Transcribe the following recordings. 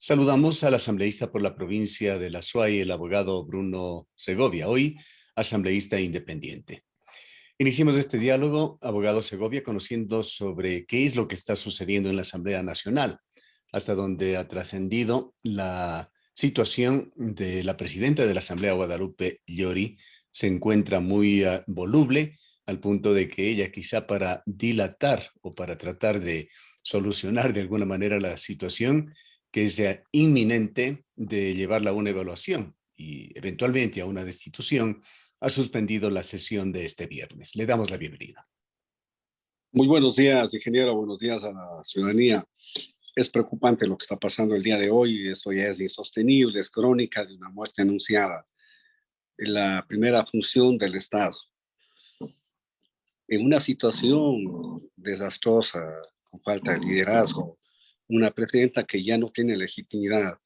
Saludamos al asambleísta por la provincia de La Suay, el abogado Bruno Segovia, hoy asambleísta independiente. Iniciemos este diálogo, abogado Segovia, conociendo sobre qué es lo que está sucediendo en la Asamblea Nacional, hasta donde ha trascendido la situación de la presidenta de la Asamblea, Guadalupe Llori, se encuentra muy voluble, al punto de que ella, quizá para dilatar o para tratar de solucionar de alguna manera la situación, que es inminente de llevarla a una evaluación y eventualmente a una destitución, ha suspendido la sesión de este viernes. Le damos la bienvenida. Muy buenos días, ingeniero. Buenos días a la ciudadanía. Es preocupante lo que está pasando el día de hoy. Esto ya es insostenible, es crónica de una muerte anunciada en la primera función del Estado. En una situación desastrosa, con falta de liderazgo, una presidenta que ya no tiene legitimidad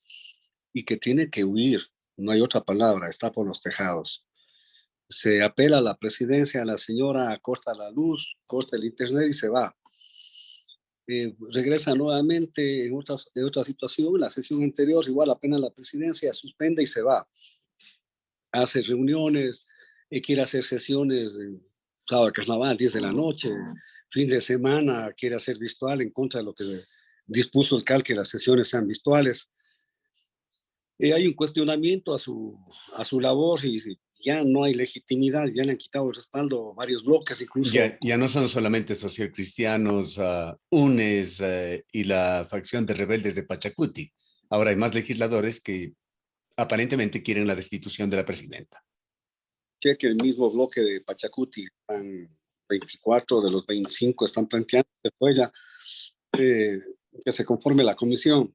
y que tiene que huir, no hay otra palabra, está por los tejados. Se apela a la presidencia, a la señora corta la luz, corta el internet y se va. Regresa nuevamente en otra situación, la sesión anterior, igual apenas la presidencia suspende y se va. Hace reuniones, quiere hacer sesiones, sábado de carnaval, 10 de la noche, fin de semana, quiere hacer virtual en contra de lo que dispuso el CAL, que las sesiones sean virtuales. Hay un cuestionamiento a su labor y ya no hay legitimidad, ya le han quitado el respaldo varios bloques, incluso. Ya no son solamente socialcristianos, UNES y la facción de rebeldes de Pachacuti. Ahora hay más legisladores que aparentemente quieren la destitución de la presidenta. Cheque el mismo bloque de Pachacuti, están 24 de los 25 están planteando después ya que se conforme la comisión.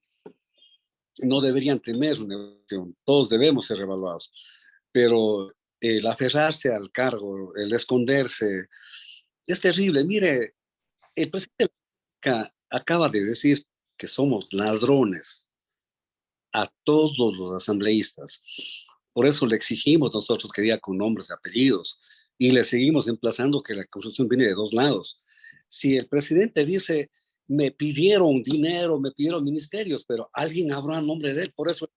No deberían temer una evaluación, todos debemos ser evaluados, pero el aferrarse al cargo, el esconderse, es terrible. Mire, el presidente acaba de decir que somos ladrones a todos los asambleístas. Por eso le exigimos nosotros que diga con nombres y apellidos y le seguimos emplazando que la Constitución viene de dos lados. Si el presidente dice, me pidieron dinero, me pidieron ministerios, pero alguien habrá a nombre de él, por eso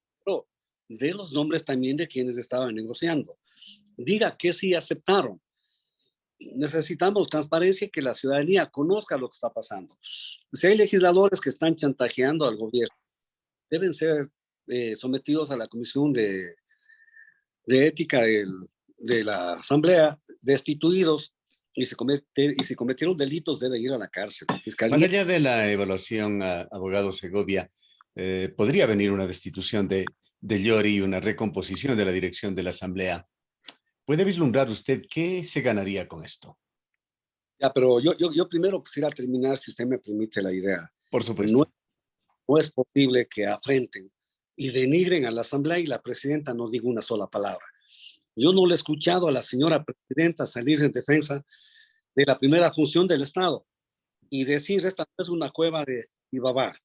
de los nombres también de quienes estaban negociando. Diga que sí aceptaron. Necesitamos transparencia, que la ciudadanía conozca lo que está pasando. Si hay legisladores que están chantajeando al gobierno, deben ser sometidos a la Comisión de Ética de la Asamblea, destituidos, y si cometieron delitos deben ir a la cárcel. Más Fiscalía. allá de la evaluación, abogado Segovia, podría venir una destitución de Llori y una recomposición de la dirección de la Asamblea. ¿Puede vislumbrar usted qué se ganaría con esto? Ya, pero yo primero quisiera terminar, si usted me permite la idea. Por supuesto. No, no es posible que afrenten y denigren a la Asamblea y la presidenta no diga una sola palabra. Yo no le he escuchado a la señora presidenta salir en defensa de la primera función del Estado y decir, esta es una cueva de Ibabá,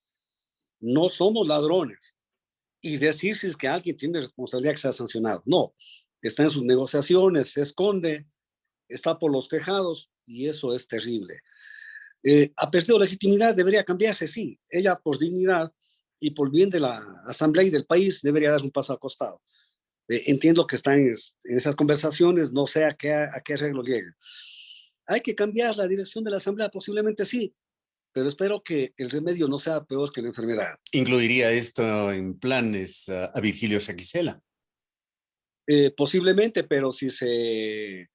no somos ladrones, y decir si es que alguien tiene responsabilidad que sea sancionado. No, está en sus negociaciones, se esconde, está por los tejados y eso es terrible. Ha perdido legitimidad, debería cambiarse, sí. Ella por dignidad y por bien de la Asamblea y del país debería dar un paso al costado. Entiendo que están en esas conversaciones, no sé a qué arreglo lleguen. ¿Hay que cambiar la dirección de la Asamblea? Posiblemente sí, pero espero que el remedio no sea peor que la enfermedad. ¿Incluiría esto en planes a Virgilio Saquicela? Posiblemente, pero si se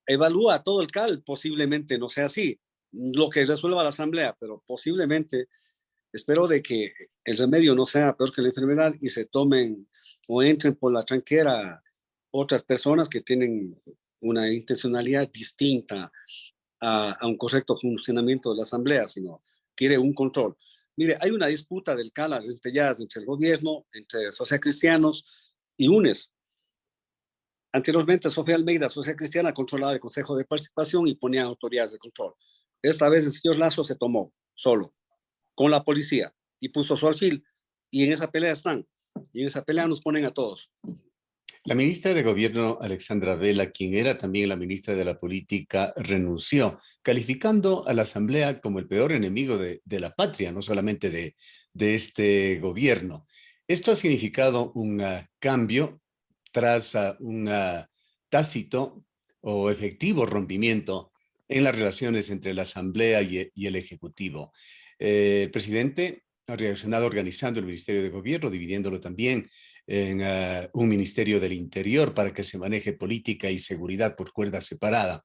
evalúa todo el CAL, posiblemente no sea así. Lo que resuelva la Asamblea, pero posiblemente espero de que el remedio no sea peor que la enfermedad y se tomen o entren por la tranquera otras personas que tienen una intencionalidad distinta a un correcto funcionamiento de la Asamblea, sino quiere un control. Mire, hay una disputa del CALA desde ya entre el gobierno, entre socialcristianos y UNES. Anteriormente, Sofía Almeida, Sociedad Cristiana, controlaba el Consejo de Participación y ponía autoridades de control. Esta vez el señor Lazo se tomó solo, con la policía, y puso su alfil. Y en esa pelea están. Y en esa pelea nos ponen a todos. La ministra de Gobierno, Alexandra Vela, quien era también la ministra de la Política, renunció, calificando a la Asamblea como el peor enemigo de la patria, no solamente de este gobierno. Esto ha significado un cambio tras un tácito o efectivo rompimiento en las relaciones entre la Asamblea y el Ejecutivo. El presidente ha reaccionado organizando el Ministerio de Gobierno, dividiéndolo también en un Ministerio del Interior para que se maneje política y seguridad por cuerda separada.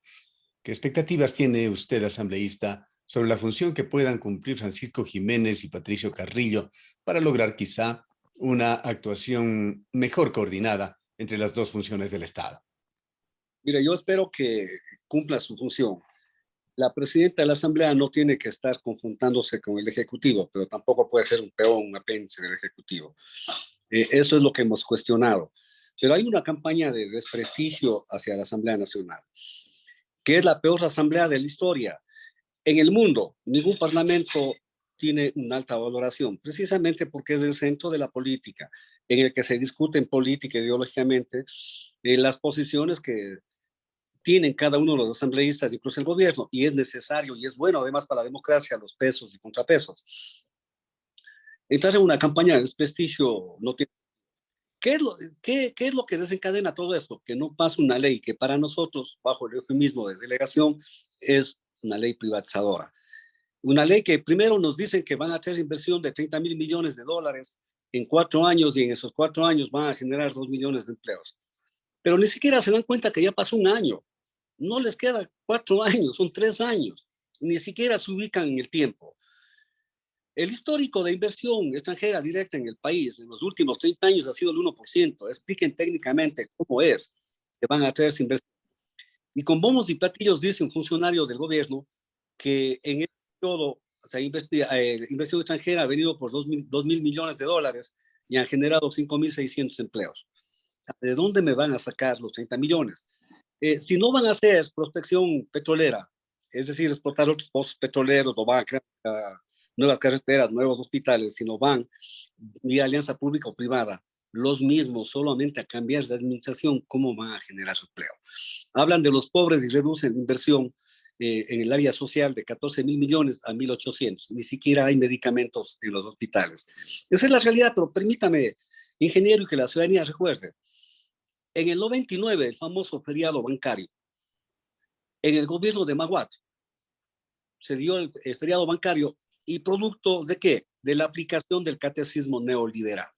¿Qué expectativas tiene usted, asambleísta, sobre la función que puedan cumplir Francisco Jiménez y Patricio Carrillo para lograr quizá una actuación mejor coordinada entre las dos funciones del Estado? Mire, yo espero que cumpla su función. La presidenta de la Asamblea no tiene que estar confrontándose con el Ejecutivo, pero tampoco puede ser un peón, un apéndice del Ejecutivo. Eso es lo que hemos cuestionado. Pero hay una campaña de desprestigio hacia la Asamblea Nacional, que es la peor asamblea de la historia. En el mundo, ningún parlamento tiene una alta valoración, precisamente porque es el centro de la política, en el que se discuten política ideológicamente las posiciones que tienen cada uno de los asambleístas, incluso el gobierno, y es necesario y es bueno además para la democracia los pesos y contrapesos. Entrar en una campaña de desprestigio no tiene... ¿Qué es lo que desencadena todo esto? Que no pasa una ley que para nosotros, bajo el eufemismo de delegación, es una ley privatizadora. Una ley que primero nos dicen que van a hacer inversión de 30.000 millones de dólares en 4 años y en esos 4 años van a generar 2 millones de empleos. Pero ni siquiera se dan cuenta que ya pasó un año. No les queda 4 años, son 3 años. Ni siquiera se ubican en el tiempo. El histórico de inversión extranjera directa en el país en los últimos 30 años ha sido el 1%. Expliquen técnicamente cómo es que van a hacerse inversión. Y con bombos y platillos dice un funcionario del gobierno que en este periodo o sea, inversión extranjera ha venido por 2.000 millones de dólares y han generado 5.600 empleos. ¿De dónde me van a sacar los 30 millones? Si no van a hacer prospección petrolera, es decir, explotar otros pozos petroleros, o van a crear nuevas carreteras, nuevos hospitales, sino van vía alianza pública o privada, los mismos solamente a cambiar de administración, ¿cómo van a generar empleo? Hablan de los pobres y reducen la inversión en el área social de 14.000 millones a 1.800. Ni siquiera hay medicamentos en los hospitales. Esa es la realidad, pero permítame, ingeniero, y que la ciudadanía recuerde. En el 99, el famoso feriado bancario, en el gobierno de Maguad, se dio el feriado bancario y producto de qué? De la aplicación del catecismo neoliberal.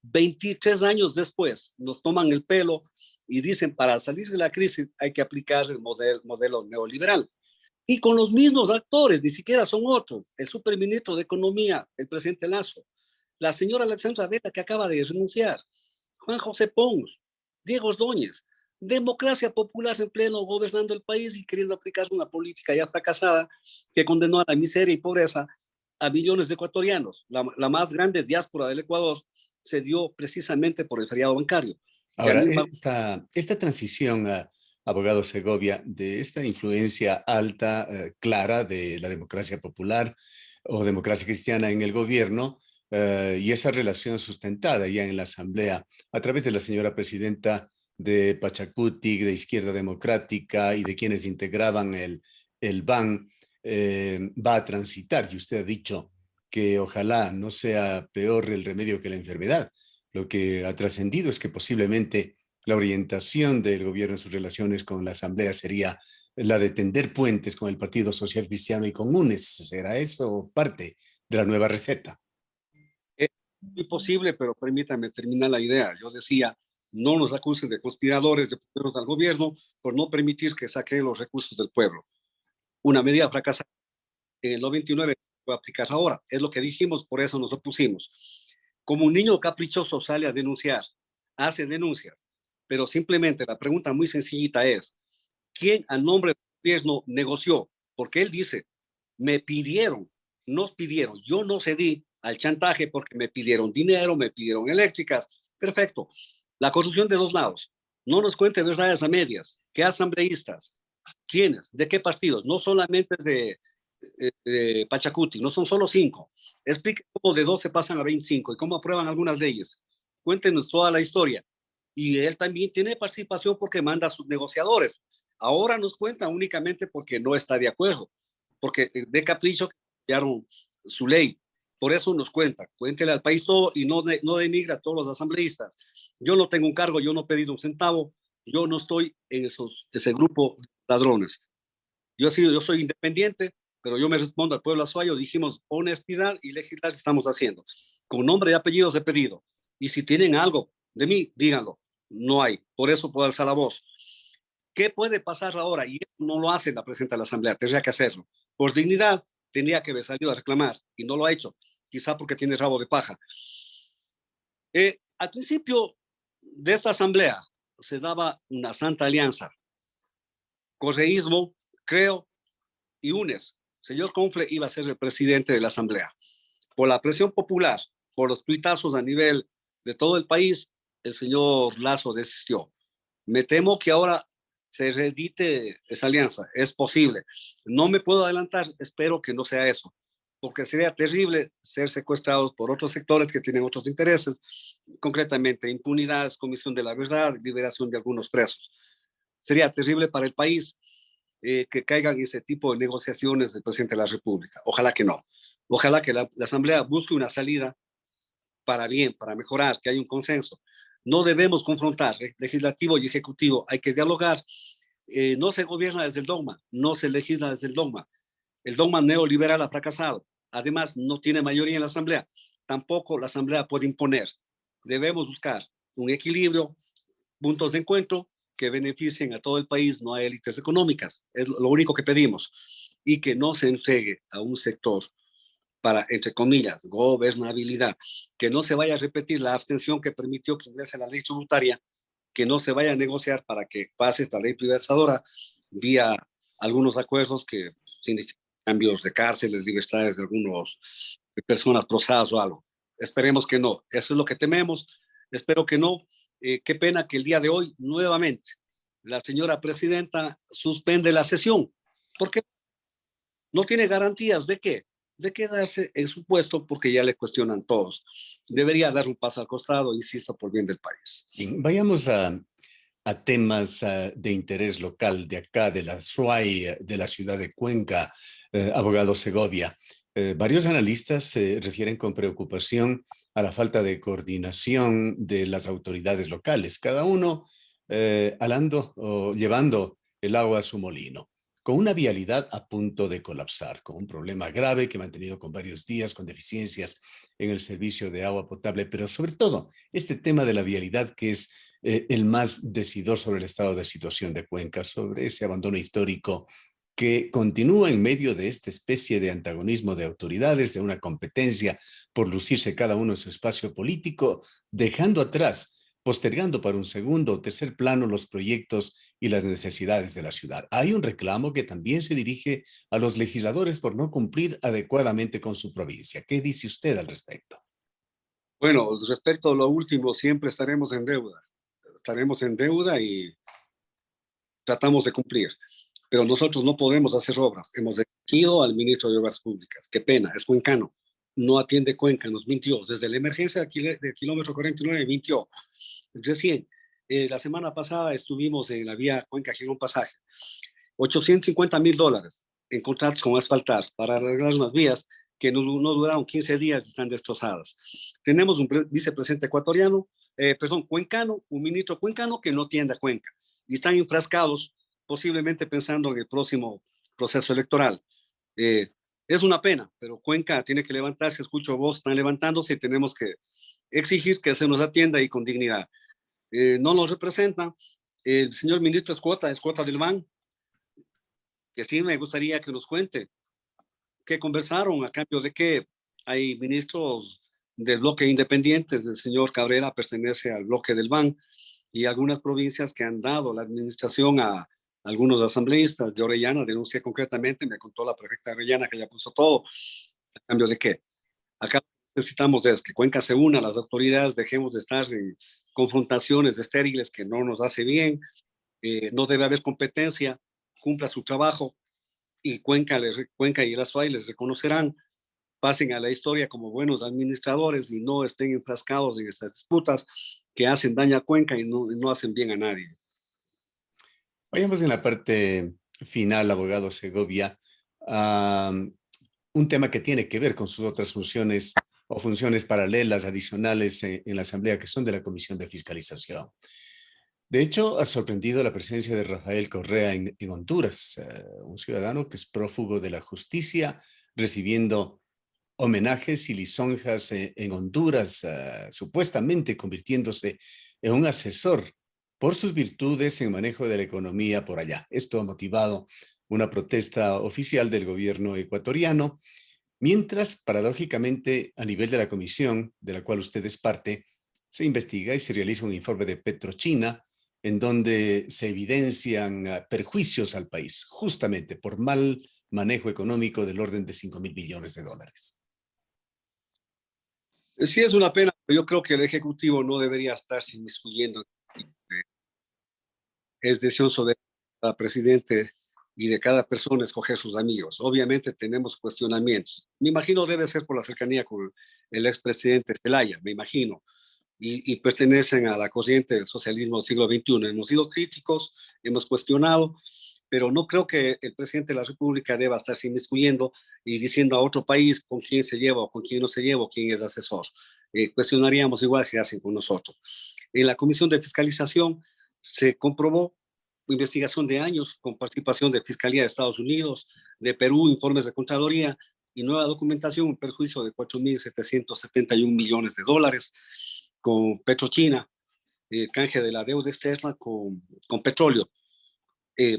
23 años después nos toman el pelo y dicen para salir de la crisis hay que aplicar el modelo neoliberal. Y con los mismos actores, ni siquiera son otros. El superministro de Economía, el presidente Lazo, la señora Alexandra Vela que acaba de renunciar, Juan José Pons, Diego Ordóñez. Democracia popular en pleno gobernando el país y queriendo aplicar una política ya fracasada que condenó a la miseria y pobreza a millones de ecuatorianos. La más grande diáspora del Ecuador se dio precisamente por el feriado bancario. Ahora, esta transición a abogado Segovia, de esta influencia alta, clara de la democracia popular o democracia cristiana en el gobierno, y esa relación sustentada ya en la Asamblea a través de la señora presidenta de Pachacuti, de Izquierda Democrática y de quienes integraban el BAN, va a transitar. Y usted ha dicho que ojalá no sea peor el remedio que la enfermedad. Lo que ha trascendido es que posiblemente la orientación del gobierno en sus relaciones con la Asamblea sería la de tender puentes con el Partido Social Cristiano y con UNES. ¿Será eso parte de la nueva receta? Es imposible, pero permítame terminar la idea. Yo decía, no nos acusen de conspiradores, de ponernos al gobierno por no permitir que saque los recursos del pueblo. Una medida fracasada en el 99 va a aplicar ahora. Es lo que dijimos, por eso nos opusimos. Como un niño caprichoso sale a denunciar, hace denuncias, pero simplemente la pregunta muy sencillita es, ¿quién a nombre del gobierno negoció? Porque él dice, me pidieron, nos pidieron, yo no cedí al chantaje porque me pidieron dinero, me pidieron eléctricas, perfecto. La corrupción de dos lados. No nos cuente verdades a medias. ¿Qué asambleístas? ¿Quiénes? ¿De qué partidos? No solamente de Pachacuti, no son solo 5. Explique cómo de 12 pasan a 25 y cómo aprueban algunas leyes. Cuéntenos toda la historia. y él también tiene participación porque manda a sus negociadores. Ahora nos cuenta únicamente porque no está de acuerdo, porque de capricho cambiaron su ley. Por eso nos cuenta, cuéntele al país todo y no denigra a todos los asambleístas. Yo no tengo un cargo, yo no he pedido un centavo, yo no estoy en ese grupo de ladrones. Yo soy independiente, pero yo me respondo al pueblo azuayo. Dijimos honestidad y legislar estamos haciendo. Con nombre y apellidos he pedido. Y si tienen algo de mí, díganlo. No hay. Por eso puedo alzar la voz. ¿Qué puede pasar ahora? Y no lo hace la presidenta de la Asamblea. Tendría que hacerlo. Por dignidad, tendría que haber salido a reclamar y no lo ha hecho. Quizá porque tiene rabo de paja. Al principio de esta Asamblea se daba una santa alianza. Correísmo, creo, y UNES. Señor Confle iba a ser el presidente de la Asamblea. Por la presión popular, por los tuitazos a nivel de todo el país, el señor Lazo desistió. Me temo que ahora se reedite esa alianza. Es posible. No me puedo adelantar, espero que no sea eso, porque sería terrible ser secuestrados por otros sectores que tienen otros intereses, concretamente impunidad, comisión de la verdad, liberación de algunos presos. Sería terrible para el país que caigan ese tipo de negociaciones del presidente de la República. Ojalá que no. Ojalá que la Asamblea busque una salida para bien, para mejorar, que haya un consenso. No debemos confrontar legislativo y ejecutivo, hay que dialogar. No se gobierna desde el dogma, no se legisla desde el dogma. El dogma neoliberal ha fracasado. Además, no tiene mayoría en la Asamblea. Tampoco la Asamblea puede imponer. Debemos buscar un equilibrio, puntos de encuentro que beneficien a todo el país, no a élites económicas. Es lo único que pedimos. Y que no se entregue a un sector para, entre comillas, gobernabilidad. Que no se vaya a repetir la abstención que permitió que ingrese la ley tributaria, que no se vaya a negociar para que pase esta ley privatizadora vía algunos acuerdos que significan cambios de cárceles, libertades de algunas personas procesadas o algo. Esperemos que no. Eso es lo que tememos. Espero que no. Qué pena que el día de hoy, nuevamente, la señora presidenta suspende la sesión, porque no tiene garantías de qué, de quedarse en su puesto porque ya le cuestionan todos. Debería dar un paso al costado, insisto, por bien del país. Bien, vayamos a temas de interés local de acá, de la SUAY, de la ciudad de Cuenca, abogado Segovia. Varios analistas se refieren con preocupación a la falta de coordinación de las autoridades locales, cada uno alando o llevando el agua a su molino, con una vialidad a punto de colapsar, con un problema grave que me han tenido con varios días, con deficiencias en el servicio de agua potable, pero sobre todo este tema de la vialidad que es el más decidor sobre el estado de situación de Cuenca, sobre ese abandono histórico que continúa en medio de esta especie de antagonismo de autoridades, de una competencia por lucirse cada uno en su espacio político, dejando atrás, postergando para un segundo o tercer plano los proyectos y las necesidades de la ciudad. Hay un reclamo que también se dirige a los legisladores por no cumplir adecuadamente con su provincia. ¿Qué dice usted al respecto? Bueno, respecto a lo último, siempre estaremos en deuda. Estaremos en deuda y tratamos de cumplir. Pero nosotros no podemos hacer obras. Hemos exigido al ministro de Obras Públicas. Qué pena, es cuencano. No atiende Cuenca, nos mintió. Desde la emergencia del kilómetro 49 mintió. Recién, la semana pasada estuvimos en la vía Cuenca-Girón Pasaje. $850,000 en contratos con asfaltar para arreglar unas vías que no duraron 15 días y están destrozadas. Tenemos un vicepresidente ecuatoriano, cuencano, un ministro cuencano que no atiende a Cuenca y están enfrascados posiblemente pensando en el próximo proceso electoral. Es una pena, pero Cuenca tiene que levantarse, escucho voz, están levantándose y tenemos que exigir que se nos atienda y con dignidad. No nos representa el señor ministro es cuota del BAN, que sí me gustaría que nos cuente qué conversaron, a cambio de que hay ministros del bloque independientes, el señor Cabrera pertenece al bloque del BAN, y algunas provincias que han dado la administración a algunos asambleístas. De Orellana denuncié concretamente, me contó la prefecta de Orellana que ya puso todo, a cambio de qué. Acá necesitamos es que Cuenca se una, las autoridades dejemos de estar en confrontaciones estériles que no nos hace bien, no debe haber competencia, cumpla su trabajo y Cuenca y el Azuay les reconocerán pasen a la historia como buenos administradores y no estén enfrascados en estas disputas que hacen daño a Cuenca y no hacen bien a nadie. Vayamos en la parte final, abogado Segovia, a un tema que tiene que ver con sus otras funciones o funciones paralelas, adicionales en la Asamblea, que son de la Comisión de Fiscalización. De hecho, ha sorprendido la presencia de Rafael Correa en Honduras, un ciudadano que es prófugo de la justicia, recibiendo homenajes y lisonjas en Honduras, supuestamente convirtiéndose en un asesor por sus virtudes en manejo de la economía por allá. Esto ha motivado una protesta oficial del gobierno ecuatoriano, mientras, paradójicamente, a nivel de la comisión de la cual usted es parte, se investiga y se realiza un informe de Petrochina en donde se evidencian perjuicios al país, justamente por mal manejo económico del orden de 5.000 millones de dólares. Sí es una pena, pero yo creo que el Ejecutivo no debería estarse inmiscuyendo. Es decisión sobre cada presidente y de cada persona escoger sus amigos. Obviamente tenemos cuestionamientos. Me imagino debe ser por la cercanía con el expresidente Zelaya, me imagino. Y pertenecen a la corriente del socialismo del siglo XXI. Hemos sido críticos, hemos cuestionado, pero no creo que el presidente de la República deba estarse inmiscuyendo y diciendo a otro país con quién se lleva o con quién no se lleva o quién es asesor. Cuestionaríamos igual si hacen con nosotros. En la Comisión de Fiscalización se comprobó investigación de años con participación de Fiscalía de Estados Unidos, de Perú, informes de Contraloría y nueva documentación, un perjuicio de 4.771 millones de dólares con Petrochina, canje de la deuda externa con petróleo.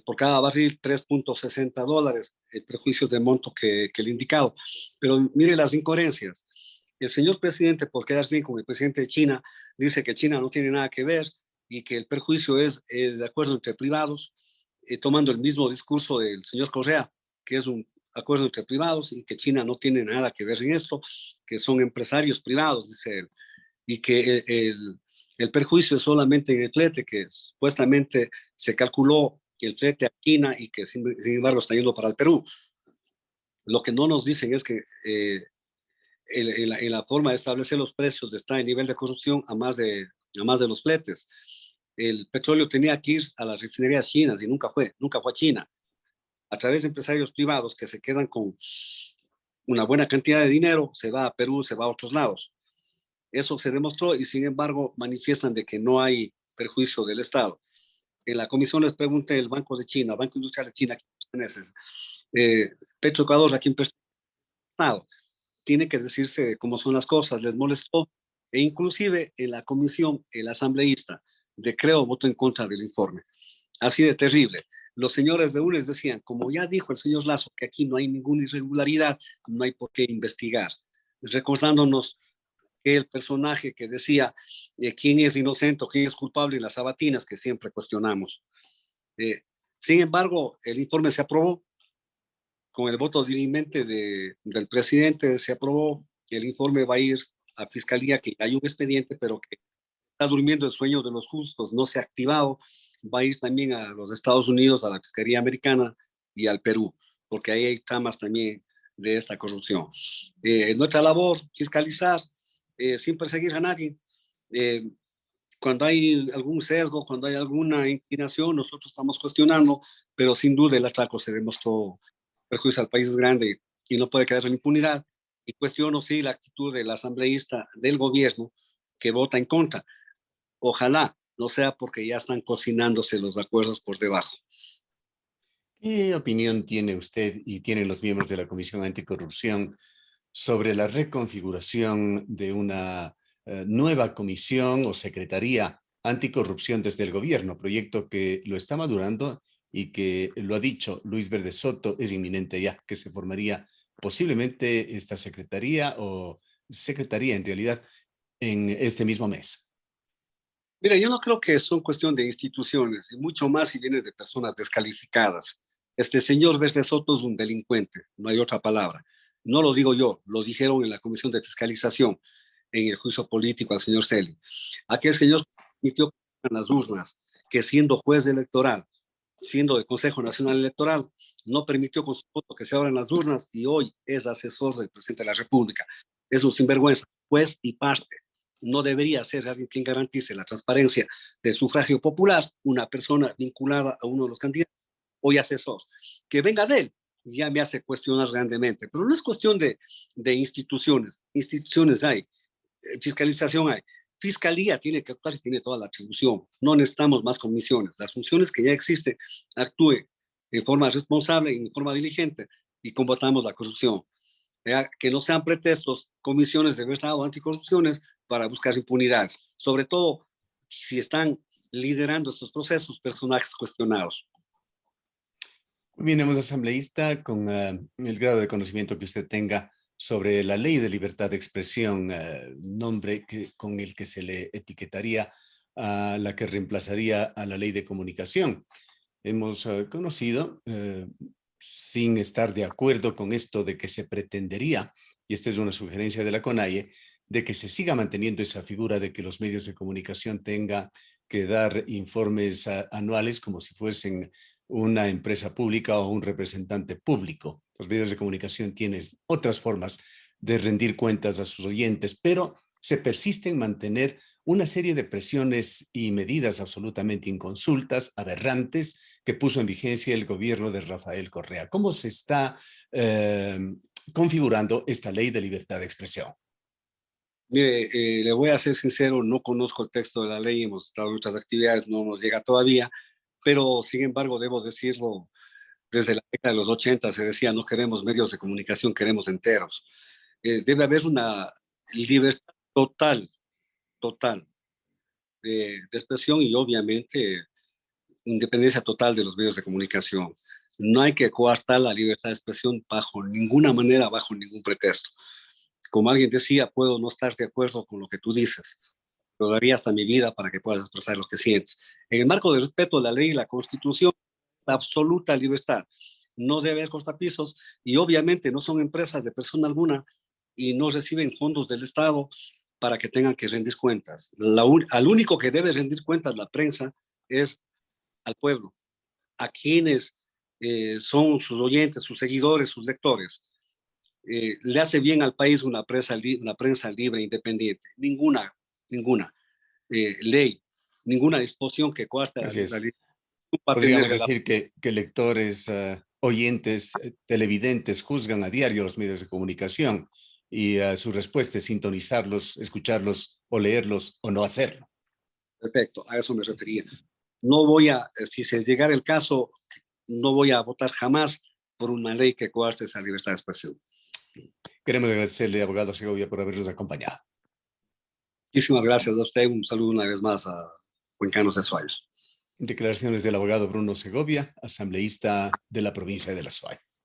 Por cada barril 3.60 dólares, el prejuicio de monto que el indicado. Pero mire las incoherencias. El señor presidente, por quedar bien con el presidente de China, dice que China no tiene nada que ver y que el perjuicio es de acuerdo entre privados, tomando el mismo discurso del señor Correa, que es un acuerdo entre privados y que China no tiene nada que ver en esto, que son empresarios privados, dice él, y que el perjuicio es solamente en el flete, que supuestamente se calculó el flete a China y que sin embargo está yendo para el Perú. Lo que no nos dicen es que en la forma de establecer los precios está el nivel de corrupción a más de los fletes. El petróleo tenía que ir a las refinerías chinas y nunca fue a China. A través de empresarios privados que se quedan con una buena cantidad de dinero, se va a Perú, se va a otros lados. Eso se demostró y sin embargo manifiestan de que no hay perjuicio del Estado. En la comisión les pregunté el Banco de China, Banco Industrial de China, ¿a quién perteneces? Petroecuador, ¿a quién pertenece? Tiene que decirse cómo son las cosas, les molestó. E inclusive en la comisión, el asambleísta de Creo votó en contra del informe. Así de terrible. Los señores de UNES decían, como ya dijo el señor Lazo, que aquí no hay ninguna irregularidad, no hay por qué investigar. Recordándonos que el personaje que decía quién es inocente o quién es culpable en las sabatinas que siempre cuestionamos. Sin embargo, el informe se aprobó con el voto dirimente del presidente, se aprobó. El informe va a ir a fiscalía, que hay un expediente, pero que está durmiendo el sueño de los justos, no se ha activado. Va a ir también a los Estados Unidos, a la Fiscalía Americana y al Perú, porque ahí hay tramas también de esta corrupción. Nuestra labor, fiscalizar, sin perseguir a nadie. Eh, Cuando hay algún sesgo, cuando hay alguna inclinación, nosotros estamos cuestionando, pero sin duda el atraco se demostró perjuicio al país es grande y no puede quedar en impunidad. Y cuestiono, sí, la actitud del asambleísta del gobierno que vota en contra. Ojalá no sea porque ya están cocinándose los acuerdos por debajo. ¿Qué opinión tiene usted y tienen los miembros de la Comisión Anticorrupción sobre la reconfiguración de una nueva comisión o secretaría anticorrupción desde el gobierno, proyecto que lo está madurando y que lo ha dicho Luis Verde Soto, es inminente ya, que se formaría posiblemente esta secretaría o secretaría en realidad en este mismo mes? Mira, yo no creo que son cuestión de instituciones, y mucho más si viene de personas descalificadas. Este señor Verde Soto es un delincuente, no hay otra palabra. No lo digo yo, lo dijeron en la Comisión de Fiscalización, en el juicio político al señor Celi. Aquel señor permitió en las urnas que siendo juez electoral siendo del Consejo Nacional Electoral, no permitió con su voto que se abran las urnas y hoy es asesor del presidente de la República. Es un sinvergüenza, juez y parte. No debería ser alguien quien garantice la transparencia del sufragio popular, una persona vinculada a uno de los candidatos, hoy asesor. Que venga de él, ya me hace cuestionar grandemente, pero no es cuestión de instituciones hay, fiscalización hay. Fiscalía tiene que actuar y tiene toda la atribución. No necesitamos más comisiones. Las funciones que ya existen, actúe en forma responsable y en forma diligente y combatamos la corrupción. Que no sean pretextos, comisiones de verdad o anticorrupciones para buscar impunidades. Sobre todo si están liderando estos procesos personajes cuestionados. Muy bien, hemos asambleísta, con el grado de conocimiento que usted tenga sobre la ley de libertad de expresión, nombre con el que se le etiquetaría a la que reemplazaría a la ley de comunicación. Hemos conocido, sin estar de acuerdo con esto de que se pretendería, y esta es una sugerencia de la CONAIE, de que se siga manteniendo esa figura de que los medios de comunicación tengan que dar informes anuales como si fuesen una empresa pública o un representante público. Los medios de comunicación tienen otras formas de rendir cuentas a sus oyentes, pero se persiste en mantener una serie de presiones y medidas absolutamente inconsultas, aberrantes, que puso en vigencia el gobierno de Rafael Correa. ¿Cómo se está configurando esta ley de libertad de expresión? Mire, le voy a ser sincero, no conozco el texto de la ley, hemos estado en otras actividades, no nos llega todavía, pero sin embargo debo decirlo, desde la década de los 80 se decía no queremos medios de comunicación, queremos enteros. Debe haber una libertad total de expresión y obviamente independencia total de los medios de comunicación. No hay que coartar la libertad de expresión bajo ninguna manera, bajo ningún pretexto. Como alguien decía, puedo no estar de acuerdo con lo que tú dices, pero daría hasta mi vida para que puedas expresar lo que sientes. En el marco del respeto a la ley y la Constitución, la absoluta libertad. No debe haber cortapisos y obviamente no son empresas de persona alguna y no reciben fondos del Estado para que tengan que rendir cuentas. Al único que debe rendir cuentas la prensa es al pueblo, a quienes son sus oyentes, sus seguidores, sus lectores. Le hace bien al país una prensa libre e independiente. Ninguna ley, ninguna disposición que coarte Así la es. libertad va a Podríamos tener la... decir que lectores, oyentes, televidentes juzgan a diario los medios de comunicación y su respuesta es sintonizarlos, escucharlos o leerlos o no hacerlo. Perfecto, a eso me refería. No voy a, si se llegara el caso, no voy a votar jamás por una ley que coarte esa libertad de expresión. Queremos agradecerle, abogado Segovia, por habernos acompañado. Muchísimas gracias a usted. Un saludo una vez más a Cuencanos de Suárez. Declaraciones del abogado Bruno Segovia, asambleísta de la provincia de La Suay.